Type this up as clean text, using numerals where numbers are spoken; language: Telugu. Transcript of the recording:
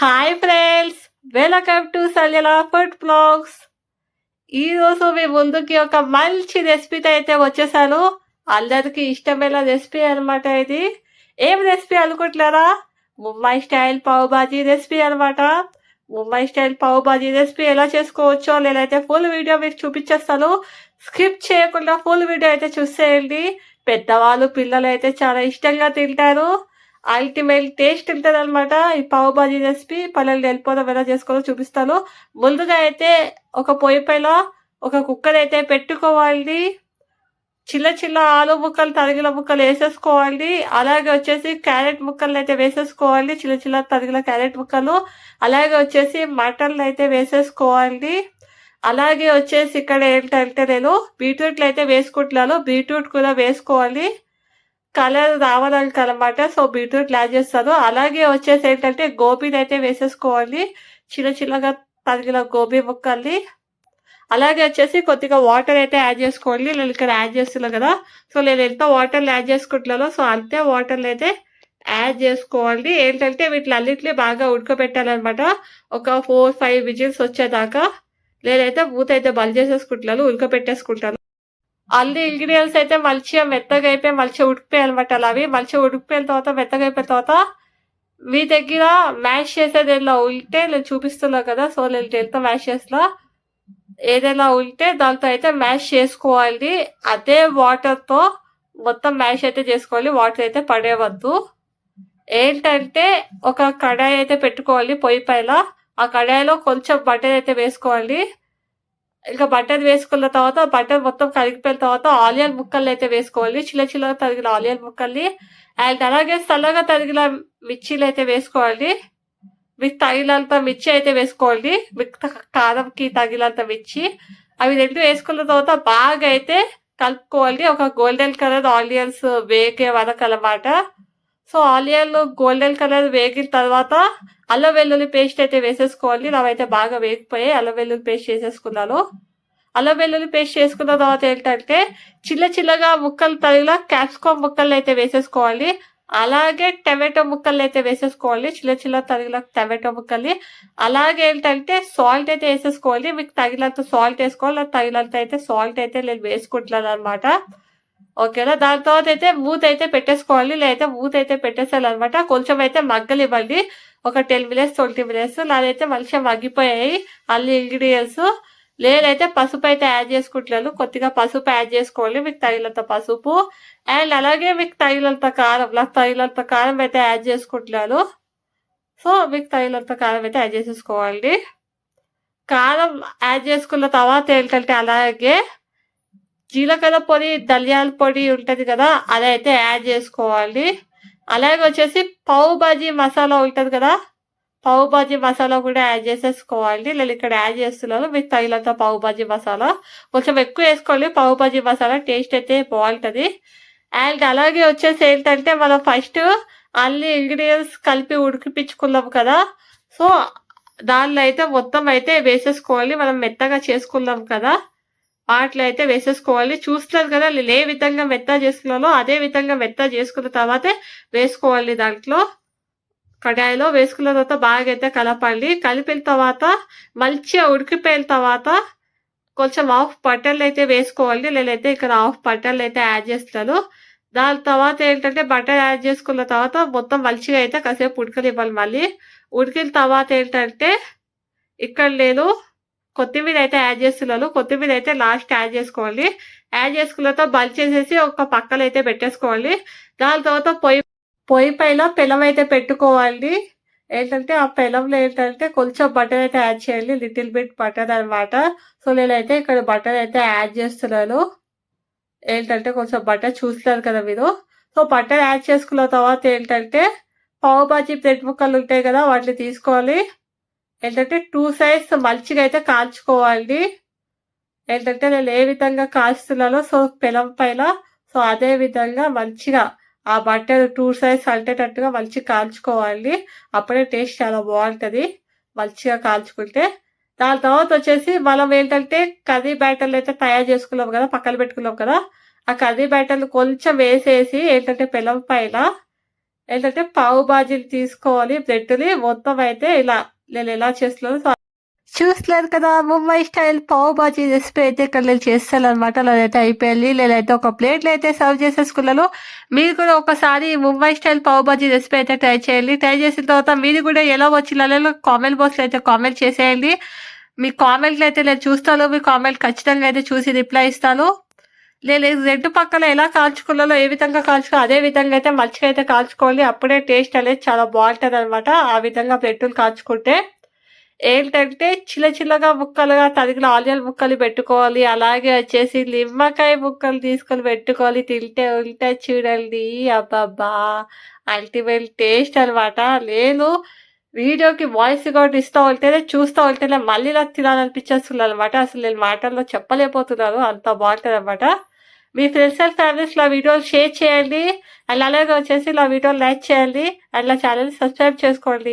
Hi friends, welcome to Sanjana food blogs. ఈరోజు మీ ముందుకి ఒక మంచి రెసిపీతో అయితే వచ్చేసాను. అందరికి ఇష్టమైన రెసిపీ అనమాట ఇది. ఏం రెసిపీ అనుకుంటున్నారా? ముంబై స్టైల్ పావ్ బాజీ రెసిపీ అనమాట. ముంబై స్టైల్ పావ్ బాజీ రెసిపీ ఎలా చేసుకోవచ్చో నేనైతే ఫుల్ వీడియో మీకు చూపించేస్తాను. స్కిప్ చేయకుండా ఫుల్ వీడియో అయితే చూసేయండి. పెద్దవాళ్ళు పిల్లలు అయితే చాలా ఇష్టంగా తింటారు. అల్టిమేట్ టేస్ట్ ఉంటుంది అనమాట ఈ పావు బాజీ రెసిపీ. పల్లెలు వెళ్ళిపోదాం ఎలా చేసుకోవాలో చూపిస్తాను. ముందుగా అయితే ఒక పొయ్యి పైన ఒక కుక్కర్ అయితే పెట్టుకోవాలి. చిన్న చిన్న ఆలు ముక్కలు తరిగిన ముక్కలు వేసేసుకోవాలి. అలాగే వచ్చేసి క్యారెట్ ముక్కలు అయితే వేసేసుకోవాలి, చిన్న చిన్న తరిగిన క్యారెట్ ముక్కలు. అలాగే వచ్చేసి మటన్లు అయితే వేసేసుకోవాలి. అలాగే వచ్చేసి ఇక్కడ ఏంటంటే నేను బీట్రూట్లు అయితే వేసుకుంటున్నాను. బీట్రూట్ కూడా వేసుకోవాలి, కలర్ రావడానికి అనమాట. సో బీట్రూట్ యాడ్ చేస్తాను. అలాగే వచ్చేసి ఏంటంటే గోబీని అయితే వేసేసుకోవాలి, చిన్న చిన్నగా తరిగిన గోబీ ముక్కల్ని. అలాగే వచ్చేసి కొద్దిగా వాటర్ అయితే యాడ్ చేసుకోవాలి. నేను ఇక్కడ యాడ్ చేస్తున్నాను కదా, సో నేను ఎంత వాటర్లు యాడ్ చేసుకుంటున్నానో సో అంతే వాటర్లు అయితే యాడ్ చేసుకోవాలి. ఏంటంటే వీటిని అన్నింటినీ బాగా ఉడకబెట్టాలన్నమాట. ఒక 4-5 విజిల్స్ వచ్చేదాకా నేనైతే మూత అయితే బంద్ చేసేసుకుంటున్నాను, ఉడకబెట్టేసుకుంటాను. అన్ని ఇంగ్రీడియంట్స్ అయితే మంచిగా మెత్తగా అయిపోయి మంచిగా ఉడికిపోయాయి అనమాట. అవి మంచిగా ఉడికిపోయిన తర్వాత మెత్తగా అయిపోయిన తర్వాత మీ దగ్గర మ్యాష్ చేసేది ఏదైనా ఉంటే నేను చూపిస్తున్నా కదా, సో నేను ఎంత మ్యాష్ చేస్తా ఏదైనా ఉంటే దాంతో అయితే మ్యాష్ చేసుకోవాలి. అదే వాటర్తో మొత్తం మ్యాష్ అయితే చేసుకోవాలి, వాటర్ అయితే పడేవద్దు. ఏంటంటే ఒక కడాయి అయితే పెట్టుకోవాలి పొయ్యి పైన. ఆ కడాయిలో కొంచెం బటర్ అయితే వేసుకోవాలి. ఇంకా బటర్ వేసుకున్న తర్వాత బటర్ మొత్తం కరిగిపోయిన తర్వాత ఆనియన్ ముక్కల్ని అయితే వేసుకోవాలి, చిన్న చిన్నగా తరిగిన ఆనియన్ ముక్కల్ని. అండ్ అలాగే సన్నగా తరిగిన మిర్చీలు అయితే వేసుకోవాలి. మీకు తగినంత మిర్చి అయితే వేసుకోవాలి, మీకు కారంకి తగినంత మిర్చి. అవి రెండు వేసుకున్న తర్వాత బాగా అయితే కలుపుకోవాలి. ఒక గోల్డెన్ కలర్ ఆనియన్స్ వేగే వరకు అన్నమాట. సో ఆనియన్ గోల్డెన్ కలర్ వేగిన తర్వాత అల్లం వెల్లుల్లి పేస్ట్ అయితే వేసేసుకోవాలి. నావైతే బాగా వేగిపోయాయి, అల్లం వెల్లుల్లి పేస్ట్ వేసేసుకున్నాను. అల్లం వెల్లుల్లి పేస్ట్ చేసుకున్న తర్వాత ఏంటంటే చిన్న చిన్నగా ముక్కలు తగిన క్యాప్సికమ్ ముక్కలు అయితే వేసేసుకోవాలి. అలాగే టమాటో ముక్కలు అయితే వేసేసుకోవాలి, చిన్న చిన్న తగిన టమాటో ముక్కల్ని. అలాగే ఏంటంటే సాల్ట్ అయితే వేసేసుకోవాలి. మీకు తగినంత సాల్ట్ వేసుకోవాలి, తగినంత అయితే సాల్ట్ అయితే నేను వేసుకుంటున్నాను అనమాట. ఓకేనా. దాని తర్వాత అయితే మూత అయితే పెట్టేసుకోవాలి, లేదైతే మూత అయితే పెట్టేసాను అనమాట. కొంచెం అయితే మగ్గలివ్వండి, ఒక 10 మినిట్స్ 20 మినిట్స్. నాదైతే మంచిగా మగ్గిపోయాయి అన్ని ఇంగ్రీడియంట్స్. లేదైతే పసుపు అయితే యాడ్ చేసుకుంటున్నాను, కొద్దిగా పసుపు యాడ్ చేసుకోవాలి, మీకు తగినంత పసుపు. అండ్ అలాగే మీకు తగినంత కారం, నాకు తగినంత కారం అయితే యాడ్ చేసుకుంటున్నాను. సో మీకు తగినంత కారం అయితే యాడ్ చేసేసుకోవాలి. కారం యాడ్ చేసుకున్న తర్వాత ఏంటంటే అలాగే జీలకర్ర పొడి, ధనియాల పొడి ఉంటుంది కదా, అదైతే యాడ్ చేసుకోవాలి. అలాగే వచ్చేసి పావు బాజీ మసాలా ఉంటుంది కదా, పావు బాజీ మసాలా కూడా యాడ్ చేసేసుకోవాలి. నేను ఇక్కడ యాడ్ చేస్తున్నాను, మీకు తగినంత పావు బాజీ మసాలా. కొంచెం ఎక్కువ వేసుకోవాలి పావు బాజీ మసాలా, టేస్ట్ అయితే బాగుంటుంది. అండ్ అలాగే వచ్చేసి ఏంటంటే మనం ఫస్ట్ అన్ని ఇంగ్రీడియంట్స్ కలిపి ఉడికిపించుకున్నాం కదా, సో దానిలో అయితే మొత్తం అయితే వేసేసుకోవాలి. మనం మెత్తగా చేసుకున్నాం కదా, వాటిలో అయితే వేసేసుకోవాలి. చూస్తున్నారు కదా నేను ఏ విధంగా మెత్త చేసుకున్నానో అదే విధంగా మెత్త చేసుకున్న తర్వాతే వేసుకోవాలి. దాంట్లో కడాయిలో వేసుకున్న తర్వాత బాగా అయితే కలపండి. కలిపిన తర్వాత మంచిగా ఉడికిపోయిన తర్వాత కొంచెం హాఫ్ బటర్లు అయితే వేసుకోవాలి. నేనైతే ఇక్కడ హాఫ్ బటర్లు అయితే యాడ్ చేస్తాను. దాని తర్వాత ఏంటంటే బటర్ యాడ్ చేసుకున్న తర్వాత మొత్తం మంచిగా అయితే కాసేపు ఉడకనివ్వాలి. మళ్ళీ ఉడికిన తర్వాత ఏంటంటే ఇక్కడ నేను కొత్తిమీర అయితే యాడ్ చేస్తున్నాను. కొత్తిమీర అయితే లాస్ట్ యాడ్ చేసుకోవాలి. యాడ్ చేసుకున్న తర్వాత బంద్ చేసేసి ఒక పక్కన అయితే పెట్టేసుకోవాలి. దాని తర్వాత పొయ్యి పైన పెనం అయితే పెట్టుకోవాలి. ఏంటంటే ఆ పెనంలో ఏంటంటే కొంచెం బటర్ అయితే యాడ్ చేయాలి, లిటిల్ బిట్ బటర్ అనమాట. సో నేనైతే ఇక్కడ బటర్ అయితే యాడ్ చేస్తున్నాను. ఏంటంటే కొంచెం బటర్ చూస్తున్నారు కదా మీరు. సో బటర్ యాడ్ చేసుకున్న తర్వాత ఏంటంటే పావు బాజీ బ్రెడ్ ముక్కలు ఉంటాయి కదా, వాటిని తీసుకోవాలి. ఏంటంటే 2 సైడ్స్ మంచిగా అయితే కాల్చుకోవాలి. ఏంటంటే నేను ఏ విధంగా కాల్చుతున్నానో సో పెనం పైన, సో అదే విధంగా మంచిగా ఆ బట్టర్ 2 సైడ్స్ అంటేటట్టుగా మంచిగా కాల్చుకోవాలి. అప్పుడే టేస్ట్ చాలా బాగుంటుంది మంచిగా కాల్చుకుంటే. దాని తర్వాత వచ్చేసి మనం ఏంటంటే కర్రీ బ్యాటర్లు అయితే తయారు చేసుకున్నాం కదా, పక్కన పెట్టుకున్నాం కదా, ఆ కర్రీ బ్యాటర్లు కొంచెం వేసేసి ఏంటంటే పెనం పైన ఏంటంటే పావు బాజీలు తీసుకోవాలి బ్రెడ్‌ని మొత్తం అయితే ఇలా నేను ఎలా చేస్తున్నానో చూస్తున్నారు కదా! ముంబై స్టైల్ పావు బాజీ రెసిపీ అయితే ఇక్కడ నేను చేస్తాననమాట. నాదైతే అయిపోయింది. నేనైతే ఒక ప్లేట్‌లో అయితే సర్వ్ చేసేసుకున్నాను. మీరు కూడా ఒకసారి ముంబై స్టైల్ పావు బాజీ రెసిపీ అయితే ట్రై చేయండి. ట్రై చేసిన తర్వాత మీరు కూడా ఎలా వచ్చిందనేది కామెంట్ బాక్స్‌లో అయితే కామెంట్ చేసేయండి. మీ కామెంట్‌లు అయితే నేను చూస్తాను. మీ కామెంట్ ఖచ్చితంగా అయితే చూసి రిప్లై ఇస్తాను. నేను 2 పక్కల ఎలా కాల్చుకున్నానో, ఏ విధంగా కాల్చుకో అదే విధంగా అయితే మంచిగా అయితే కాల్చుకోవాలి. అప్పుడే టేస్ట్ అనేది చాలా బావుంటదనమాట. ఆ విధంగా బ్రెడ్డులు కాల్చుకుంటే. ఏంటంటే చిన్న చిన్నగా ముక్కలుగా తరిగిన ఆనియన్ ముక్కలు పెట్టుకోవాలి. అలాగే వచ్చేసి నిమ్మకాయ ముక్కలు తీసుకొని పెట్టుకోవాలి. తింటే ఉంటాయి చూడండి. అబ్బబ్బా! అల్టిమేట్ టేస్ట్ అనమాట. నేను వీడియోకి వాయిస్ రికార్డ్ ఇస్తా ఉంటేనే, చూస్తా ఉంటేనే మళ్ళీ నాకు తినాలనిపించేస్తుందనమాట. అసలు నేను మాటల్లో చెప్పలేకపోతున్నాను. అంత బావుంటదనమాట. మీ ఫ్రెండ్స్ అండ్ ఫ్యామిలీస్‌లో ఆ వీడియోలు షేర్ చేయండి. అండ్ అలాగే వచ్చేసి నా వీడియోని లైక్ చేయండి. అండ్ నా ఛానెల్‌ని సబ్స్క్రైబ్ చేసుకోండి.